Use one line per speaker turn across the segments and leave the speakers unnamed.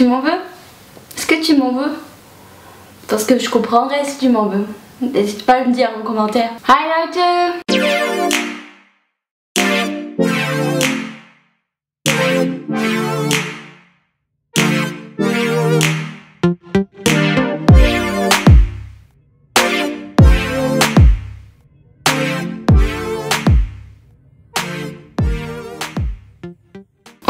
Tu m'en veux? Est-ce que tu m'en veux? Parce que je comprendrais si tu m'en veux. N'hésite pas à me dire en commentaire. Highlighter!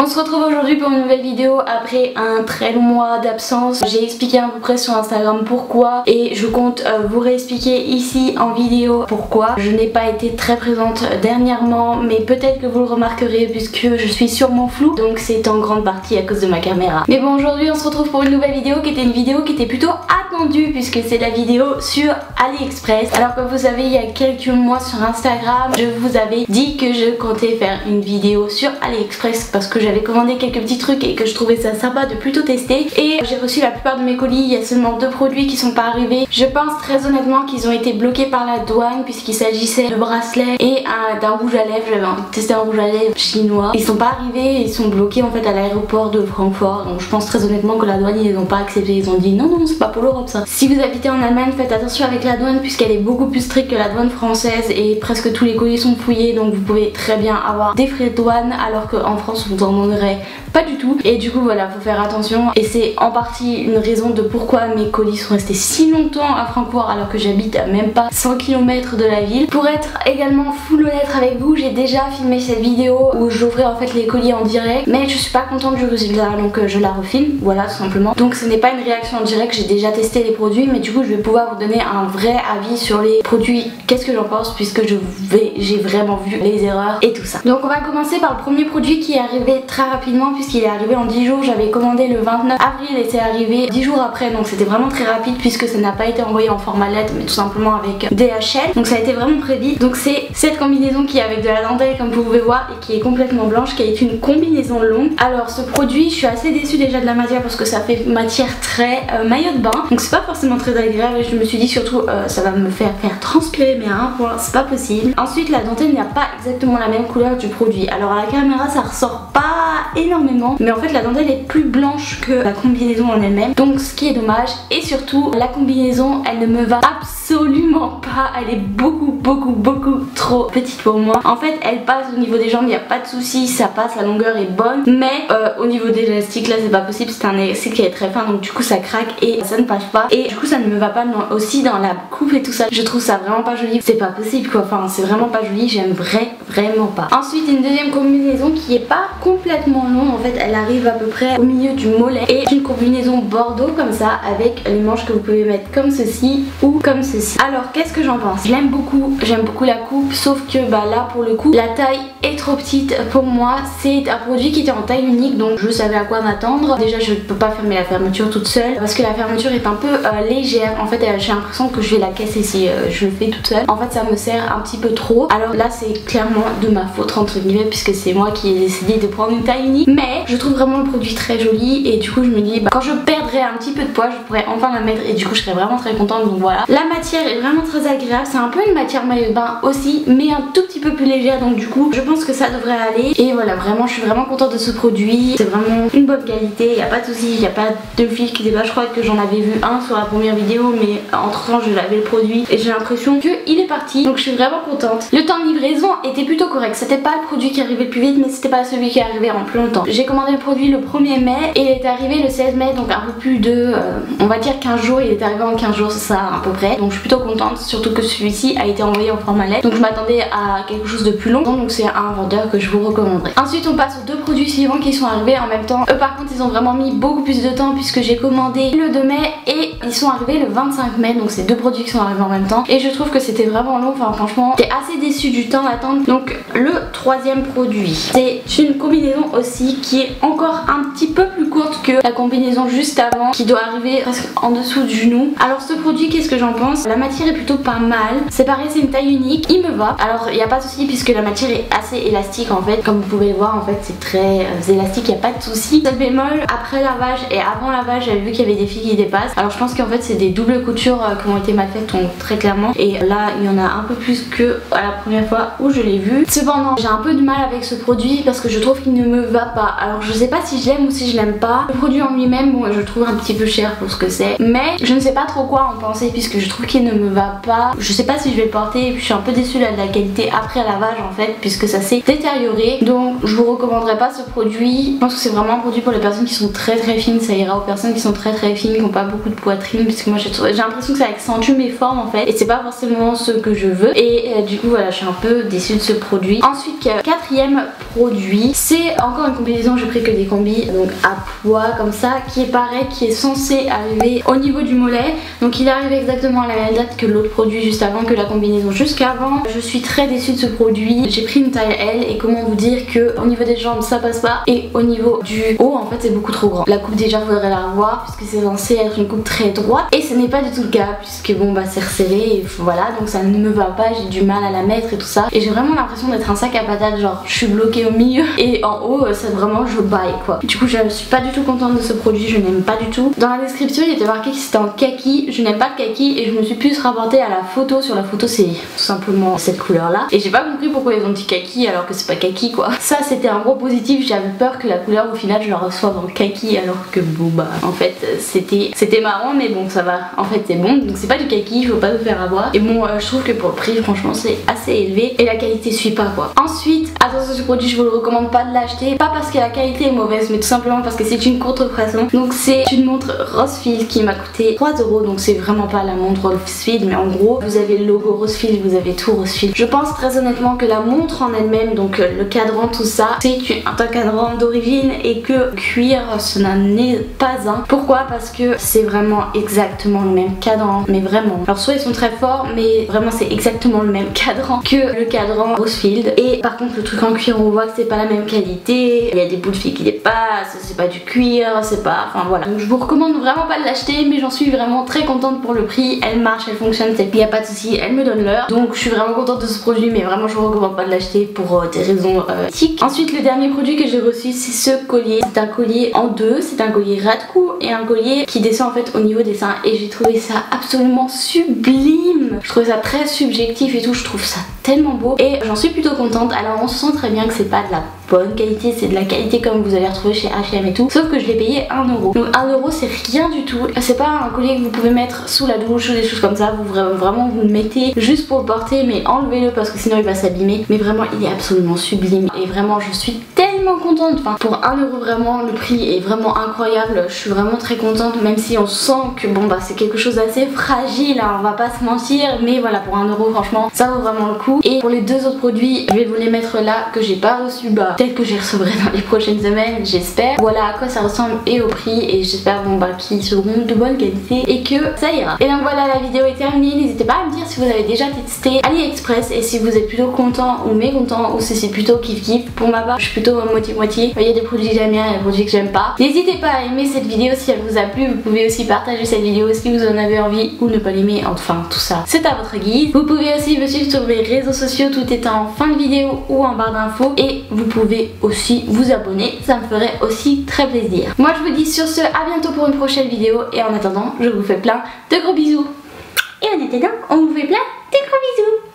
On se retrouve aujourd'hui pour une nouvelle vidéo après un très long mois d'absence. J'ai expliqué à peu près sur Instagram pourquoi et je compte vous réexpliquer ici en vidéo pourquoi. Je n'ai pas été très présente dernièrement, mais peut-être que vous le remarquerez puisque je suis sûrement floue, donc c'est en grande partie à cause de ma caméra. Mais bon, aujourd'hui on se retrouve pour une nouvelle vidéo qui était plutôt attendue puisque c'est la vidéo sur AliExpress. Alors comme vous savez, il y a quelques mois sur Instagram, je vous avais dit que je comptais faire une vidéo sur AliExpress parce que j'avais commandé quelques petits trucs et que je trouvais ça sympa de plutôt tester, et j'ai reçu la plupart de mes colis. Il y a seulement 2 produits qui sont pas arrivés. Je pense très honnêtement qu'ils ont été bloqués par la douane puisqu'il s'agissait de bracelets et d'un rouge à lèvres. J'avais testé un rouge à lèvres chinois. Ils sont pas arrivés, ils sont bloqués en fait à l'aéroport de Francfort, donc je pense très honnêtement que la douane ils les ont pas acceptés. Ils ont dit non c'est pas pour l'Europe ça. Si vous habitez en Allemagne, faites attention avec la douane puisqu'elle est beaucoup plus stricte que la douane française et presque tous les colis sont fouillés, donc vous pouvez très bien avoir des frais de douane alors qu'en France vous en demanderait pas du tout. Et du coup voilà, faut faire attention, et c'est en partie une raison de pourquoi mes colis sont restés si longtemps à Francfort alors que j'habite à même pas 100 km de la ville. Pour être également full honnête avec vous, j'ai déjà filmé cette vidéo où j'ouvrais en fait les colis en direct, mais je suis pas contente du résultat donc je la refilme, voilà tout simplement. Donc ce n'est pas une réaction en direct, j'ai déjà testé les produits, mais du coup je vais pouvoir vous donner un vrai avis sur les produits, qu'est-ce que j'en pense, puisque j'ai vraiment vu les erreurs et tout ça. Donc on va commencer par le premier produit qui est arrivé très rapidement puisqu'il est arrivé en 10 jours. J'avais commandé le 29 avril et c'est arrivé 10 jours après, donc c'était vraiment très rapide puisque ça n'a pas été envoyé en format lettre mais tout simplement avec DHL, donc ça a été vraiment très vite. Donc c'est cette combinaison qui est avec de la dentelle comme vous pouvez voir et qui est complètement blanche, qui est une combinaison longue. Alors ce produit, je suis assez déçue déjà de la matière parce que ça fait matière très maillot de bain, donc c'est pas forcément très agréable, et je me suis dit surtout ça va me faire transpirer, mais à un point c'est pas possible. Ensuite la dentelle n'a pas exactement la même couleur du produit. Alors à la caméra ça ressort pas énormément, mais en fait la dentelle est plus blanche que la combinaison en elle-même, donc ce qui est dommage. Et surtout la combinaison elle ne me va absolument pas, elle est beaucoup trop petite pour moi. En fait elle passe au niveau des jambes, il n'y a pas de souci, ça passe, la longueur est bonne, mais au niveau des élastiques là c'est pas possible, c'est un élastique qui est très fin donc du coup ça craque et ça ne passe pas, et du coup ça ne me va pas aussi dans la coupe et tout ça. Je trouve ça vraiment pas joli, c'est pas possible quoi, enfin c'est vraiment pas joli, j'aime vraiment pas. Ensuite une deuxième combinaison qui est pas complètement longue, en fait elle arrive à peu près au milieu du mollet, et une combinaison bordeaux comme ça avec les manches que vous pouvez mettre comme ceci ou comme ceci. Alors qu'est-ce que j'en pense? J'aime beaucoup la coupe, sauf que bah là pour le coup la taille est trop petite pour moi. C'est un produit qui était en taille unique, donc je savais à quoi m'attendre. Déjà je ne peux pas fermer la fermeture toute seule parce que la fermeture est un peu légère. En fait j'ai l'impression que je vais la casser si je le fais toute seule. En fait ça me sert un petit peu trop. Alors là c'est clairement de ma faute entre guillemets puisque c'est moi qui ai décidé de prendre une taille unique, mais je trouve vraiment le produit très joli, et du coup je me dis bah, quand je perdrai un petit peu de poids je pourrais enfin la mettre, et du coup je serais vraiment très contente. Donc voilà, la matière est vraiment très agréable, c'est un peu une matière maillot de bain aussi mais un tout petit peu plus légère, donc du coup je pense que ça devrait aller. Et voilà, vraiment je suis vraiment contente de ce produit, c'est vraiment une bonne qualité, il n'y a pas de souci, il n'y a pas de fil qui dépasse. Je crois que j'en avais vu un sur la première vidéo, mais entre temps je l'avais le produit et j'ai l'impression qu'il est parti, donc je suis vraiment contente. Le temps de livraison était plutôt correct, c'était pas le produit qui arrivait le plus vite mais c'était pas celui qui arrivait en plus longtemps. J'ai commandé le produit le 1er mai et il est arrivé le 16 mai, donc un peu plus de on va dire 15 jours, il est arrivé en 15 jours c'est ça à peu près, donc je suis plutôt contente, surtout que celui-ci a été envoyé en format lettre, donc je m'attendais à quelque chose de plus long, donc c'est un vendeur que je vous recommanderais. Ensuite on passe aux 2 produits suivants qui sont arrivés en même temps. Eux par contre ils ont vraiment mis beaucoup plus de temps puisque j'ai commandé le 2 mai et ils sont arrivés le 25 mai, donc c'est 2 produits qui sont arrivés en même temps et je trouve que c'était vraiment long, enfin franchement j'étais assez déçue du temps d'attente. Donc le 3e produit c'est une combinaison aussi qui est encore un petit peu plus courte que la combinaison juste avant qui doit arriver presque en dessous du genou. Alors ce produit qu'est-ce que j'en pense? La matière est plutôt pas mal, c'est pareil, c'est une taille unique, il me va. Alors il n'y a pas de souci puisque la matière est assez élastique en fait, comme vous pouvez le voir en fait c'est très élastique, il n'y a pas de souci. Seul bémol, après lavage et avant lavage j'avais vu qu'il y avait des fils qui dépassent. Alors je pense qu'en fait c'est des doubles coutures qui ont été mal faites, donc très clairement, et là il y en a un peu plus que à la première fois où je l'ai vu. Cependant j'ai un peu de mal avec ce produit parce que je trouve qu'il ne me va pas. Alors je sais pas si je l'aime ou si je l'aime pas. Le produit en lui-même, bon, je le trouve un petit peu cher pour ce que c'est, mais je ne sais pas trop quoi en penser puisque je trouve qu'il ne me va pas. Je sais pas si je vais le porter et puis je suis un peu déçue là, de la qualité après lavage en fait, puisque ça s'est détérioré. Donc je vous recommanderais pas ce produit. Je pense que c'est vraiment un produit pour les personnes qui sont très fines. Ça ira aux personnes qui sont très fines, qui n'ont pas beaucoup de poitrine, puisque moi j'ai l'impression que ça accentue mes formes en fait, et c'est pas forcément ce que je veux. Et du coup voilà, je suis un peu déçue de ce produit. Ensuite, quatrième produit, c'est encore une combinaison. J'ai pris que des combis donc à poids comme ça, qui est pareil, qui est censé arriver au niveau du mollet. Donc il est arrivé exactement à la même date que l'autre produit juste avant, que la combinaison jusqu'avant. Je suis très déçue de ce produit. J'ai pris une taille L et comment vous dire que au niveau des jambes ça passe pas, et au niveau du haut en fait c'est beaucoup trop grand. La coupe déjà faudrait la revoir puisque c'est censé être une coupe très droite et ce n'est pas du tout le cas, puisque bon bah c'est resserré et voilà, donc ça ne me va pas, j'ai du mal à la mettre et tout ça, et j'ai vraiment l'impression d'être un sac à patates, genre je suis bloquée au milieu et en haut c'est vraiment je baille quoi. Du coup je suis pas du tout contente de ce produit, je n'aime pas du tout. Dans la description il était marqué que c'était en kaki, je n'aime pas le kaki et je me suis plus rapportée à la photo. Sur la photo c'est tout simplement cette couleur là et j'ai pas compris pourquoi ils ont dit kaki alors que c'est pas kaki quoi. Ça c'était un gros positif, j'avais peur que la couleur au final je la reçoive en kaki alors que bon bah en fait c'était marrant, mais bon ça va, en fait c'est bon, donc c'est pas du kaki, il faut pas vous faire avoir. Et bon je trouve que pour le prix franchement c'est assez élevé et la qualité suit pas quoi. Ensuite attention, ce produit je vous le recommande pas de l'acheter, pas parce que la qualité est mauvaise mais tout simplement parce que c'est une contrefaçon. Donc c'est une montre Rosefield qui m'a coûté 3 €, donc c'est vraiment pas la montre Rosefield, mais en gros vous avez le logo Rosefield, vous avez tout Rosefield. Je pense très honnêtement que la montre en elle-même, donc le cadran tout ça, c'est un cadran d'origine et que cuir ce n'en est pas un. Pourquoi? Parce que c'est vraiment exactement le même cadran, mais vraiment. Alors soit ils sont très forts, mais vraiment c'est exactement le même cadran que le cadran Rosefield. Et par contre le truc en cuir on voit que c'est pas la même qualité, il y a des bouts de fil qui dépassent, c'est pas du cuir, c'est pas... enfin voilà. Donc je vous recommande vraiment pas de l'acheter, mais j'en suis vraiment très contente pour le prix. Elle marche, elle fonctionne, il n'y a pas de souci, elle me donne l'heure. Donc je suis vraiment contente de ce produit, mais vraiment je vous recommande pas de l'acheter pour des raisons éthiques. Ensuite le dernier produit que j'ai reçu c'est ce collier. C'est un collier en deux, c'est un collier ras de cou et un collier qui descend en fait au niveau des seins, et j'ai trouvé ça absolument sublime. Je trouve ça très subjectif et tout, je trouve ça tellement beau et j'en suis plutôt contente. Alors on se sent très bien que c'est pas de la bonne qualité, c'est de la qualité comme vous allez retrouver chez H&M et tout, sauf que je l'ai payé 1 €. Donc 1 € c'est rien du tout, c'est pas un collier que vous pouvez mettre sous la douche ou des choses comme ça, vous vraiment vous le mettez juste pour le porter, mais enlevez-le parce que sinon il va s'abîmer. Mais vraiment il est absolument sublime et vraiment je suis tellement contente. Enfin, pour 1 € vraiment le prix est vraiment incroyable, je suis vraiment très contente, même si on sent que bon bah c'est quelque chose d'assez fragile hein, on va pas se mentir, mais voilà, pour 1 € franchement ça vaut vraiment le coup. Et pour les deux autres produits je vais vous les mettre là, que j'ai pas reçu, bah peut-être que j'y recevrai dans les prochaines semaines, j'espère. Voilà à quoi ça ressemble et au prix, et j'espère bon bah qu'ils seront de bonne qualité et que ça ira. Et donc voilà, la vidéo est terminée. N'hésitez pas à me dire si vous avez déjà testé AliExpress et si vous êtes plutôt content ou mécontent, ou si c'est plutôt kiff kiff. Pour ma part je suis plutôt moitié-moitié, il y a des produits que j'aime bien et des produits que j'aime pas. N'hésitez pas à aimer cette vidéo si elle vous a plu, vous pouvez aussi partager cette vidéo si vous en avez envie, ou ne pas l'aimer, enfin tout ça c'est à votre guise. Vous pouvez aussi me suivre sur mes réseaux sociaux, tout est en fin de vidéo ou en barre d'infos, et vous pouvez aussi vous abonner, ça me ferait aussi très plaisir. Moi je vous dis sur ce à bientôt pour une prochaine vidéo, et en attendant je vous fais plein de gros bisous. Et en attendant on vous fait plein de gros bisous.